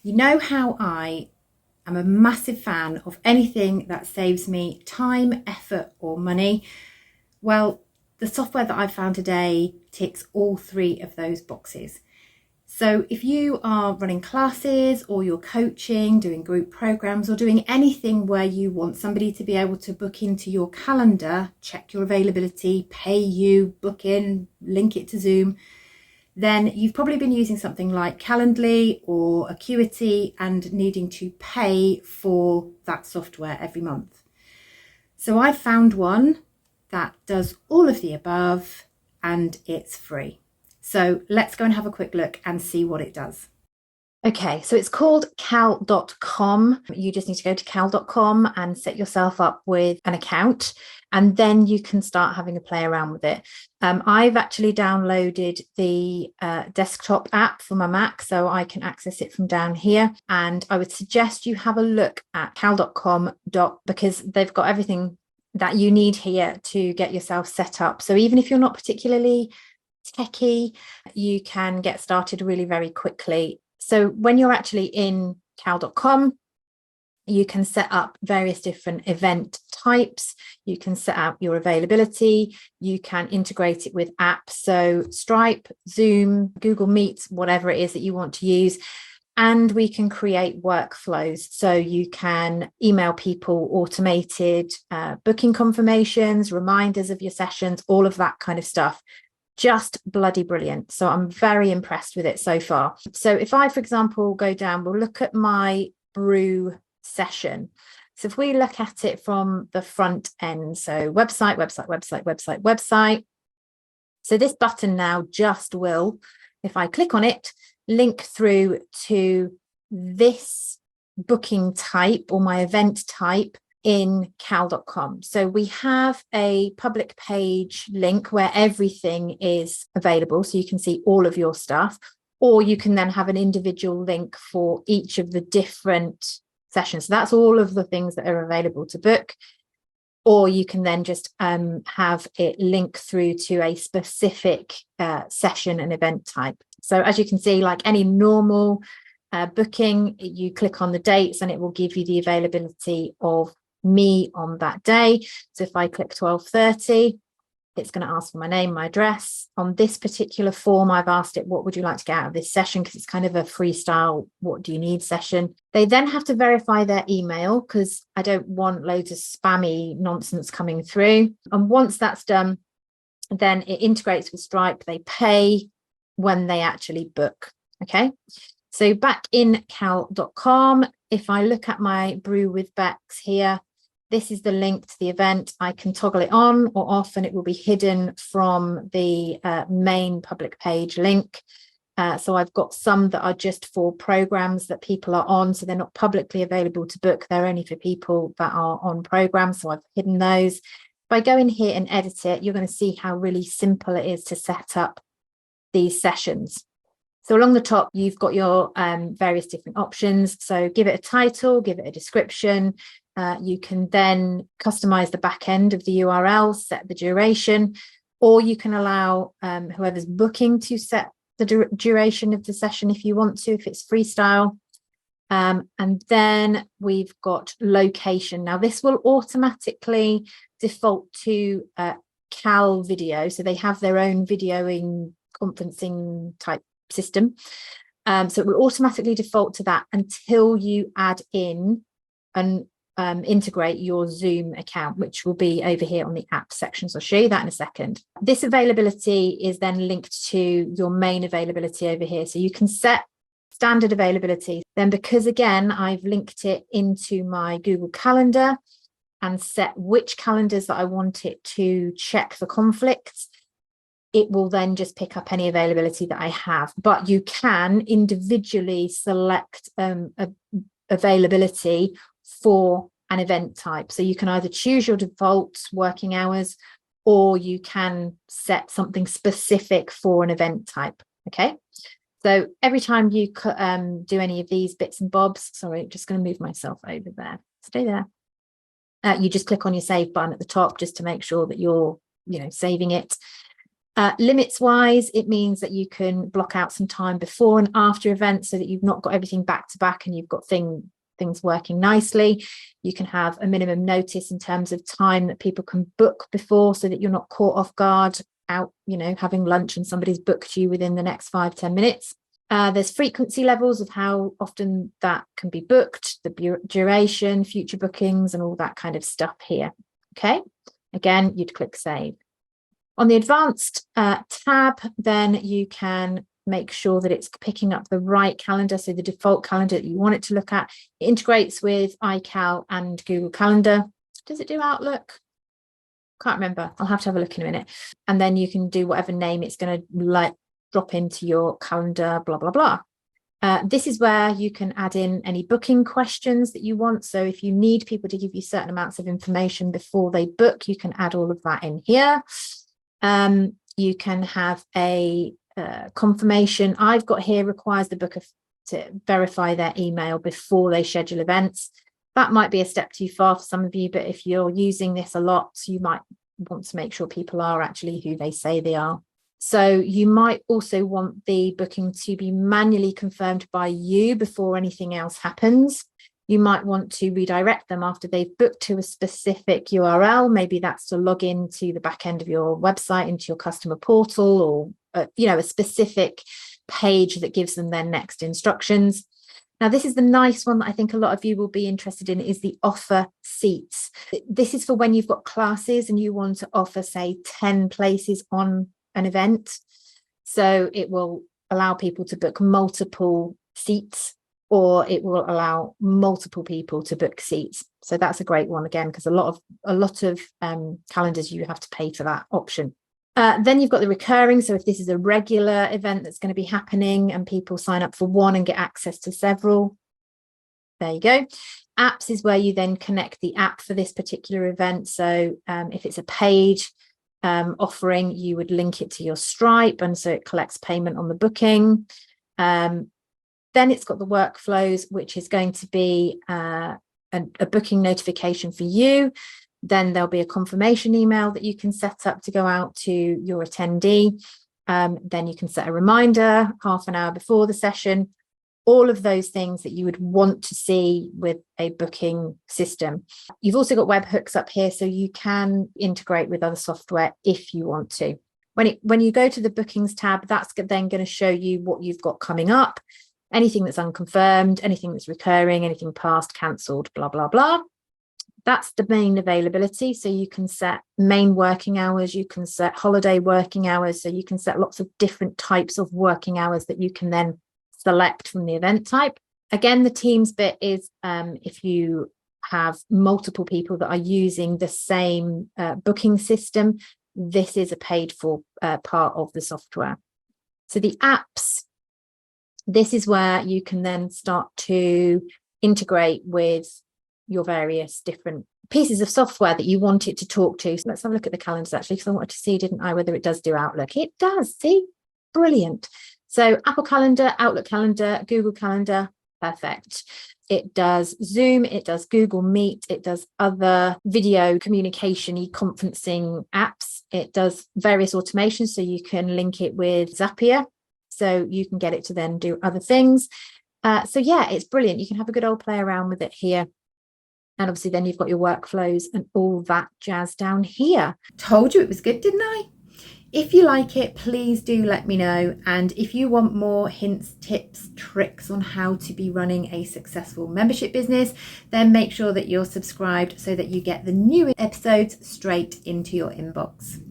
You know how I am a massive fan of anything that saves me time, effort, or money. Well, the software that I've found today ticks all three of those boxes. So if you are running classes or you're coaching, doing group programs, or doing anything where you want somebody to be able to book into your calendar, check your availability, pay you, book in, link it to Zoom, then you've probably been using something like Calendly or Acuity and needing to pay for that software every month. So I found one that does all of the above and it's free. So let's go and have a quick look and see what it does. Okay, so it's called cal.com. You just need to go to cal.com and set yourself up with an account, and then you can start having a play around with it. I've actually downloaded the desktop app for my Mac, so I can access it from down here. And I would suggest you have a look at cal.com because they've got everything that you need here to get yourself set up. So even if you're not particularly techie, you can get started really very quickly. So when you're actually in cal.com, you can set up various different event types. You can set out your availability. You can integrate it with apps. So Stripe, Zoom, Google Meet, whatever it is that you want to use. And we can create workflows. So you can email people automated booking confirmations, reminders of your sessions, all of that kind of stuff. Just bloody brilliant. So I'm very impressed with it so far. So if I, for example, go down, we'll look at my brew session. So if we look at it from the front end, so website. So this button now just will, if I click on it, link through to this booking type or my event type in cal.com. So we have a public page link where everything is available, so you can see all of your stuff, or you can then have an individual link for each of the different sessions. So that's all of the things that are available to book, or you can then just have it link through to a specific session and event type. So as you can see, like any normal booking, you click on the dates and it will give you the availability of me on that day. So if I click 12:30, it's going to ask for my name, my address. On this particular form, I've asked it, what would you like to get out of this session? Because it's kind of a freestyle, what do you need session. They then have to verify their email because I don't want loads of spammy nonsense coming through. And once that's done, then it integrates with Stripe. They pay when they actually book. Okay. So back in cal.com, if I look at my Brew with Bex here, this is the link to the event. I can toggle it on or off and it will be hidden from the main public page link. So I've got some that are just for programs that people are on. So they're not publicly available to book. They're only for people that are on programs. So I've hidden those. If I go in here and edit it, you're going to see how really simple it is to set up these sessions. So along the top, you've got your various different options. So give it a title, give it a description. You can then customize the back end of the URL, set the duration, or you can allow whoever's booking to set the duration of the session if you want to, if it's freestyle. And then we've got location. Now this will automatically default to Cal Video. So they have their own videoing conferencing type system. So it will automatically default to that until you add in and integrate your Zoom account, which will be over here on the app section. So I'll show you that in a second. This availability is then linked to your main availability over here. So you can set standard availability. Then because again, I've linked it into my Google Calendar and set which calendars that I want it to check for conflicts, it will then just pick up any availability that I have. But you can individually select availability for an event type. So you can either choose your default working hours or you can set something specific for an event type. Okay. So every time you do any of these bits and bobs, sorry, just going to move myself over there. Stay there. You just click on your save button at the top just to make sure that you're, saving it. Limits wise, it means that you can block out some time before and after events so that you've not got everything back to back and you've got things working nicely. You can have a minimum notice in terms of time that people can book before so that you're not caught off guard out, having lunch and somebody's booked you within the next 5-10 minutes. There's frequency levels of how often that can be booked, the duration, future bookings, and all that kind of stuff here. Okay, again, you'd click save. On the advanced tab, then you can make sure that it's picking up the right calendar, so the default calendar that you want it to look at. It integrates with iCal and Google Calendar. Does it do Outlook? Can't remember. I'll have to have a look in a minute. And then you can do whatever name it's going to drop into your calendar, blah, blah, blah. This is where you can add in any booking questions that you want. So if you need people to give you certain amounts of information before they book, you can add all of that in here. You can have a confirmation. I've got here requires the booker to verify their email before they schedule events. That might be a step too far for some of you, but if you're using this a lot, you might want to make sure people are actually who they say they are. So you might also want the booking to be manually confirmed by you before anything else happens. You might want to redirect them after they've booked to a specific URL. Maybe that's to log into the back end of your website, into your customer portal, or a specific page that gives them their next instructions. Now, this is the nice one that I think a lot of you will be interested in, is the offer seats. This is for when you've got classes and you want to offer, say, 10 places on an event. So it will allow people to book multiple seats, or it will allow multiple people to book seats. So that's a great one, again, because a lot of calendars, you have to pay for that option. Then you've got the recurring. So if this is a regular event that's going to be happening and people sign up for one and get access to several, there you go. Apps is where you then connect the app for this particular event. So if it's a paid offering, you would link it to your Stripe, and so it collects payment on the booking. Then it's got the workflows, which is going to be a booking notification for you. Then there'll be a confirmation email that you can set up to go out to your attendee. Then you can set a reminder half an hour before the session. All of those things that you would want to see with a booking system. You've also got webhooks up here, so you can integrate with other software if you want to. When you go to the bookings tab, that's then going to show you what you've got coming up, anything that's unconfirmed, anything that's recurring, anything past, cancelled, blah, blah, blah. That's the main availability. So you can set main working hours, you can set holiday working hours. So you can set lots of different types of working hours that you can then select from the event type. Again, the Teams bit is if you have multiple people that are using the same booking system, this is a paid for part of the software. So the apps, this is where you can then start to integrate with your various different pieces of software that you want it to talk to. So let's have a look at the calendars, actually, because I wanted to see, didn't I, whether it does do Outlook. It does. See, brilliant. So Apple Calendar, Outlook Calendar, Google Calendar, perfect. It does Zoom, it does Google Meet, it does other video communication conferencing apps. It does various automations, so you can link it with Zapier, so you can get it to then do other things. So yeah, it's brilliant. You can have a good old play around with it here. And obviously then you've got your workflows and all that jazz down here. Told you it was good, didn't I? If you like it, please do let me know. And if you want more hints, tips, tricks on how to be running a successful membership business, then make sure that you're subscribed so that you get the new episodes straight into your inbox.